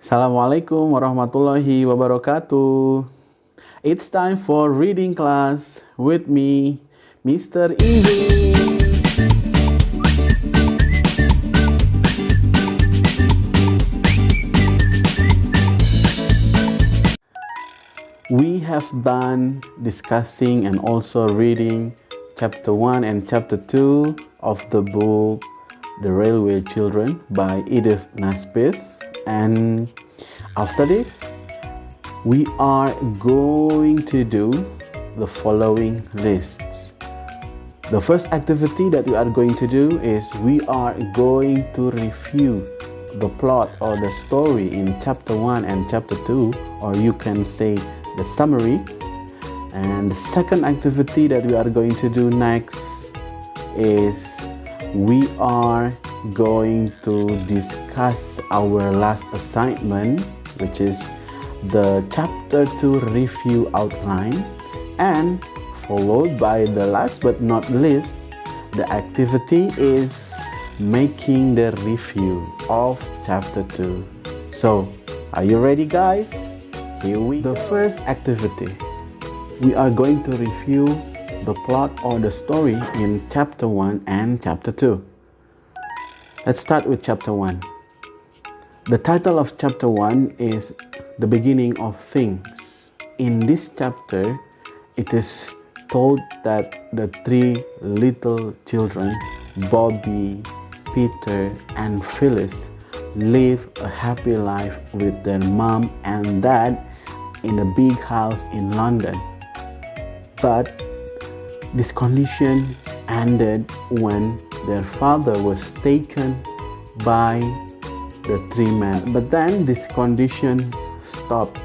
Assalamualaikum warahmatullahi wabarakatuh. It's time for reading class with me, Mr. Easy. We have done discussing and also reading chapter 1 and chapter 2 of the book The Railway Children by Edith Nesbit. And after this, we are going to do the following lists. The first activity that we are going to do is we are going to review the plot or the story in chapter 1 and chapter 2, or you can say the summary. And the second activity that we are going to do next is we are going to discuss our last assignment, which is the chapter 2 review outline, and followed by the last but not least, the activity is making the review of chapter 2. So, are you ready, guys? Here we go. The first activity, we are going to review the plot or the story in chapter 1 and chapter 2. Let's start with chapter 1. The title of chapter 1 is The Beginning of Things. In this chapter, it is told that the three little children, Bobby, Peter, and Phyllis, live a happy life with their mom and dad in a big house in London. But this condition ended when their father was taken by the three men. But then this condition stopped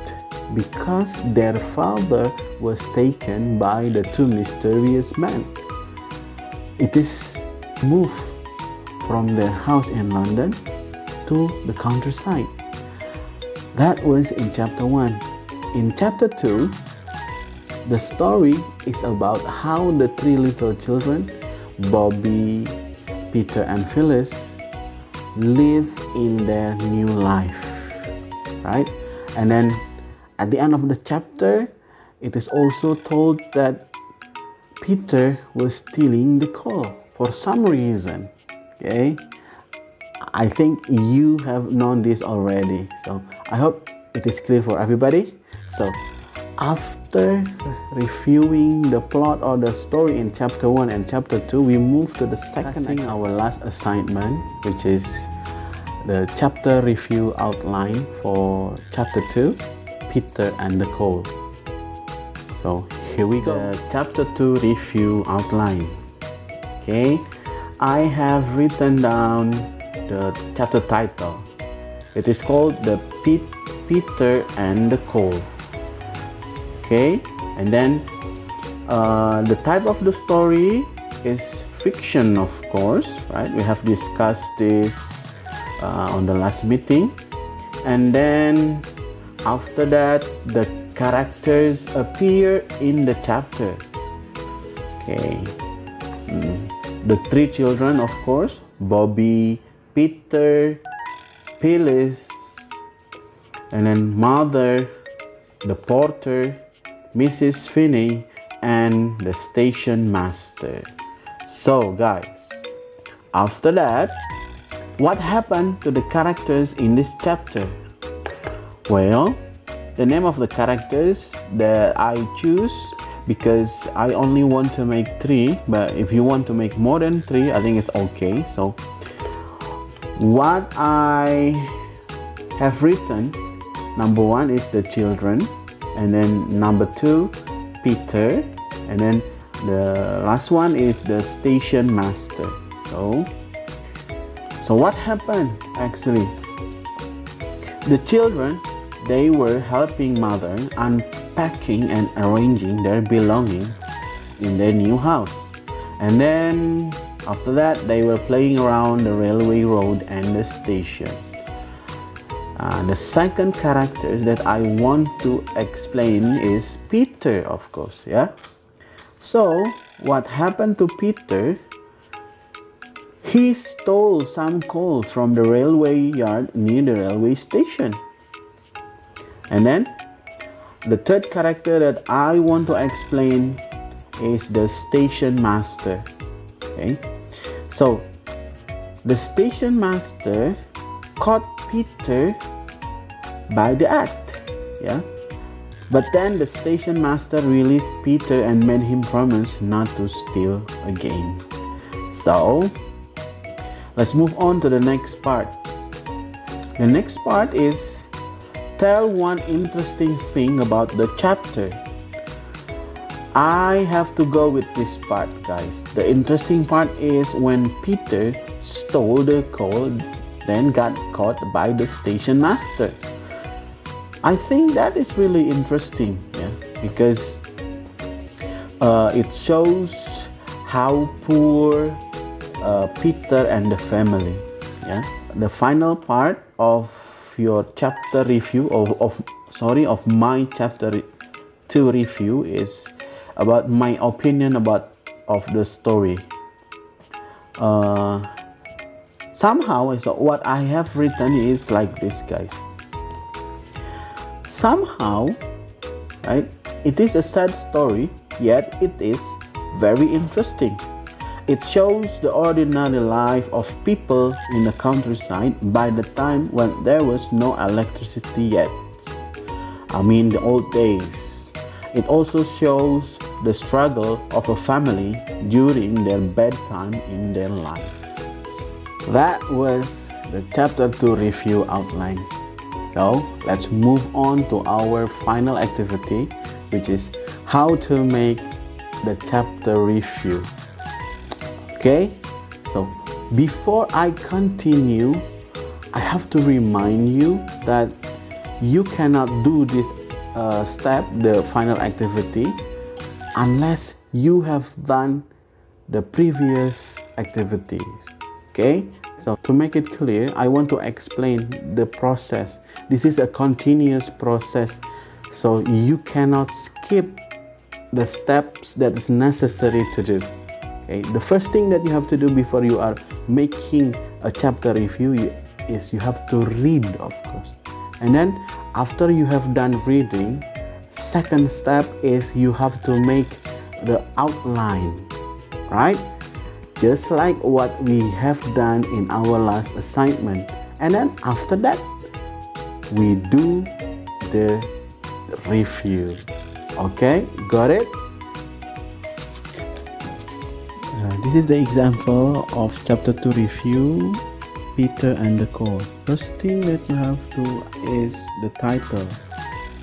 because their father was taken by the two mysterious men. It is moved from their house in London to the countryside. That was in chapter 1. In chapter 2, the story is about how the three little children, Bobby, Peter, and Phyllis, live in their new life, right? And then at the end of the chapter, it is also told that Peter was stealing the coal for some reason. Okay, I think you have known this already, so I hope it is clear for everybody. So after reviewing the plot or the story in chapter 1 and chapter 2, we move to the second, our last assignment, which is the chapter review outline for chapter 2, Peter and the Coal. So here we go. The chapter 2 review outline. Okay, I have written down the chapter title. It is called the Peter and the Coal. Okay, and then the type of the story is fiction, of course, right? We have discussed this on the last meeting. And then after that, the characters appear in the chapter. Okay, the three children, of course, Bobby, Peter, Phyllis, and then mother, the porter, Mrs. Finney, and the station master. So guys, after that, what happened to the characters in this chapter? Well, the name of the characters that I choose, because I only want to make 3, but if you want to make more than 3, I think it's okay. So what I have written, number 1 is the children, and then number 2, Peter, and then the last one is the station master. So what happened actually? The children, they were helping mother unpacking and arranging their belongings in their new house. And then after that, they were playing around the railway road and the station. The second character that I want to explain is Peter, of course, yeah? So, what happened to Peter? He stole some coal from the railway yard near the railway station. And then the third character that I want to explain is the station master. Okay, so the station master caught Peter by the act. Yeah, but then the station master released Peter and made him promise not to steal again. So let's move on to the next part. The next part is tell one interesting thing about the chapter. I have to go with this part, guys. The interesting part is when Peter stole the coal, then got caught by the station master. I think that is really interesting, yeah, because it shows how poor Peter and the family. Yeah, the final part of your chapter review of my chapter 2 review is about my opinion of the story. Somehow, so what I have written is like this, guys. Somehow, right, it is a sad story, yet it is very interesting. It shows the ordinary life of people in the countryside by the time when there was no electricity yet. I mean, the old days. It also shows the struggle of a family during their bad time in their life. That was the chapter 2 review outline. So let's move on to our final activity, which is how to make the chapter review. Okay, so before I continue, I have to remind you that you cannot do this step, the final activity, unless you have done the previous activities. Okay, so to make it clear, I want to explain the process. This is a continuous process, so you cannot skip the steps that is necessary to do. Okay, the first thing that you have to do before you are making a chapter review is you have to read, of course. And then after you have done reading, second step is you have to make the outline, right? Just like what we have done in our last assignment. And then after that, we do the review. Okay, got it? This is the example of chapter 2 review, Peter and the coal. First thing that you have to is the title,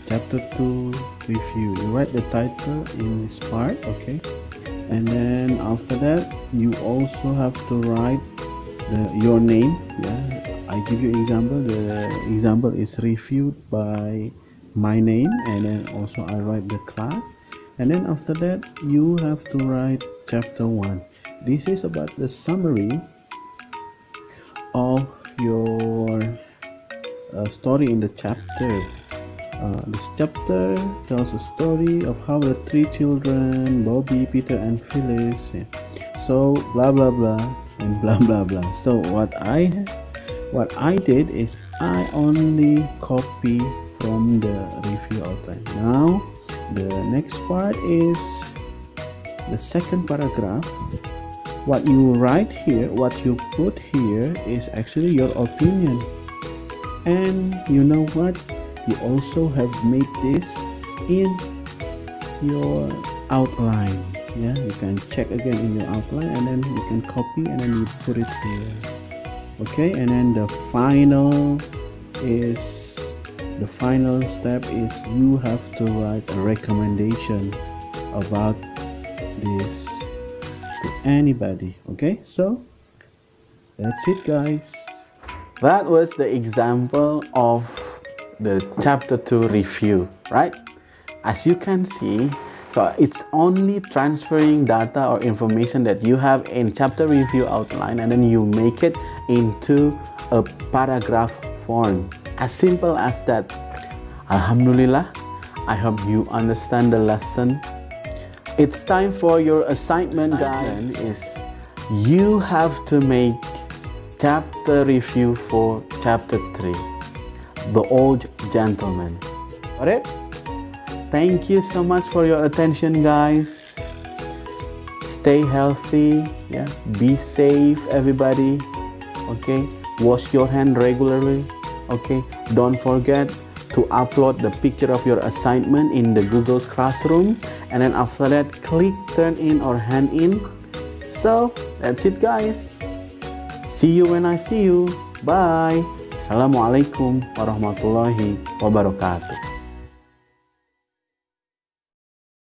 chapter 2 review. You write the title in this part, okay? And then after that, you also have to write your name. Yeah, I give you example. The example is reviewed by my name, and then also I write the class. And then after that, you have to write chapter 1. This is about the summary of your story in the chapter. This chapter tells a story of how the 3 children, Bobby, Peter, and Phyllis, so blah blah blah and blah blah blah. So what I did is I only copy from the review outline. Now the next part is the second paragraph. What you write here, what you put here is actually your opinion. And you know what? You also have made this in your outline. Yeah, you can check again in your outline, and then you can copy and then you put it here. Okay, and then the final step is you have to write a recommendation about this to anybody. Okay, so that's it, guys. That was the example of the chapter 2 review, right? As you can see, so it's only transferring data or information that you have in chapter review outline, and then you make it into a paragraph form. As simple as that. Alhamdulillah, I hope you understand the lesson. It's time for your assignment, guys. Is you have to make chapter review for chapter 3, The Old Gentleman. Got it? Thank you so much for your attention, guys. Stay healthy, yeah. Be safe, everybody. Okay. Wash your hand regularly. Okay. Don't forget to upload the picture of your assignment in the Google Classroom, and then after that click turn in or hand in. So that's it, guys. See you when I see you. Bye. Assalamualaikum warahmatullahi wabarakatuh.